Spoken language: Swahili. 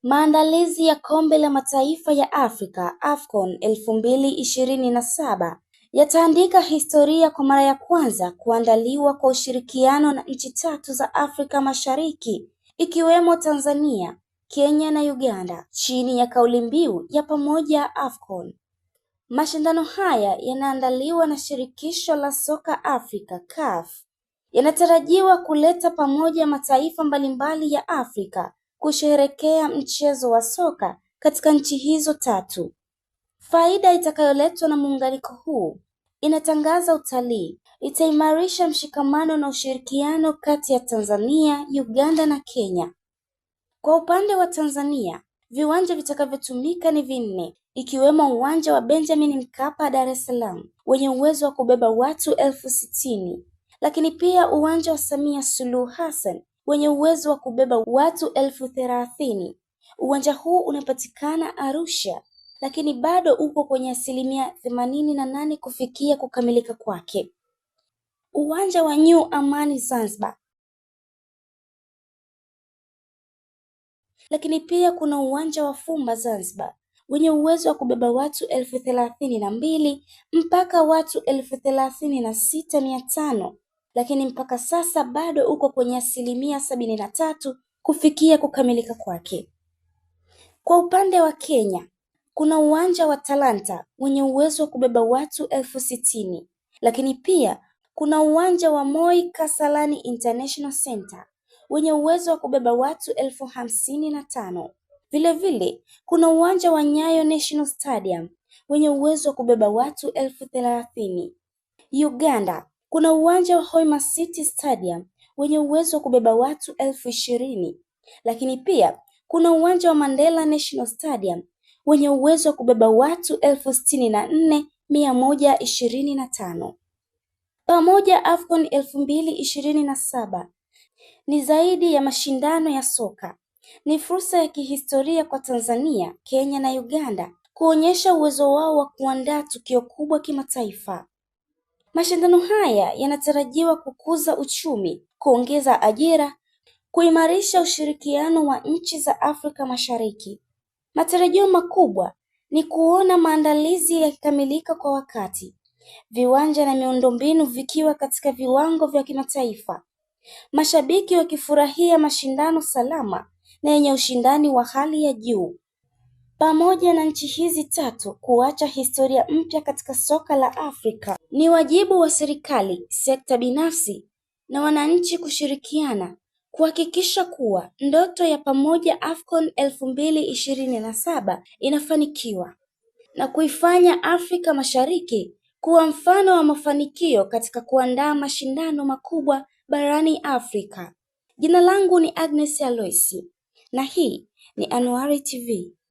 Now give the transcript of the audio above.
Maandalizi ya Kombe la Mataifa ya Afrika AFCON 2027 yataandika historia kwa mara ya kwanza kuandaliwa kwa ushirikiano na nchi tatu za Afrika Mashariki ikiwemo Tanzania, Kenya na Uganda chini ya kauli mbiu ya pamoja AFCON. Mashindano haya yanaandaliwa na Shirikisho la Soka Afrika CAF. Yanatarajiwa kuleta pamoja mataifa mbalimbali ya Afrika kusherehekea mchezo wa soka katika nchi hizo tatu. Faida itakayoletwa na muunganiko huu: inatangaza utalii, itaimarisha mshikamano na ushirikiano kati ya Tanzania, Uganda na Kenya. Kwa upande wa Tanzania, viwanja vitakavyotumika ni vinne, ikiwemo uwanja wa Benjamin Mkapa Dar es Salaam wenye uwezo wa kubeba watu 60,000, lakini pia uwanja wa Samia Suluhu Hassan wenye uwezo wa kubeba watu 30,000. Uwanja huu unapatikana Arusha, lakini bado upo kwenye 88% kufikia kukamilika kwake. Uwanja wa New Amani Zanzibar, lakini pia kuna uwanja wa Fumba Zanzibar wenye uwezo wa kubeba watu 32,000 mpaka watu 36,500, lakini mpaka sasa bado uko kwenye 73% kufikia kukamilika kwake. Kwa upande wa Kenya, kuna uwanja wa Talanta wenye uwezo wa kubeba watu 60,000, lakini pia kuna uwanja wa Moi Kasarani International Center wenye uwezo wa kubeba watu 55,000. Vilevile kuna uwanja wa Nyayo National Stadium wenye uwezo wa kubeba watu 30,000. Uganda kuna uwanja wa Hoima City Stadium wenye uwezo wa kubeba watu 20,000, lakini pia kuna uwanja wa Mandela National Stadium wenye uwezo wa kubeba watu 64,125. Pamoja AFCON 2027 ni zaidi ya mashindano ya soka. Ni fursa ya kihistoria kwa Tanzania, Kenya na Uganda kuonyesha uwezo wao wa kuandaa tukio kubwa kimataifa. Mashindano haya yanatarajiwa kukuza uchumi, kuongeza ajira, kuimarisha ushirikiano wa nchi za Afrika Mashariki. Matarajio makubwa ni kuona maandalizi yakikamilika kwa wakati, viwanja na miundombinu vikiwa katika viwango vya kimataifa, mashabiki wakifurahia mashindano salama na yenye ushindani wa hali ya juu, pamoja na nchi hizi tatu kuacha historia mpya katika soka la Afrika. Ni wajibu wa serikali, sekta binafsi na wananchi kushirikiana kuhakikisha kuwa ndoto ya pamoja AFCON 2027 inafanikiwa na kuifanya Afrika Mashariki kuwa mfano wa mafanikio katika kuandaa mashindano makubwa barani Afrika. Jina langu ni Agnes Aloisi na hii ni Anuari TV.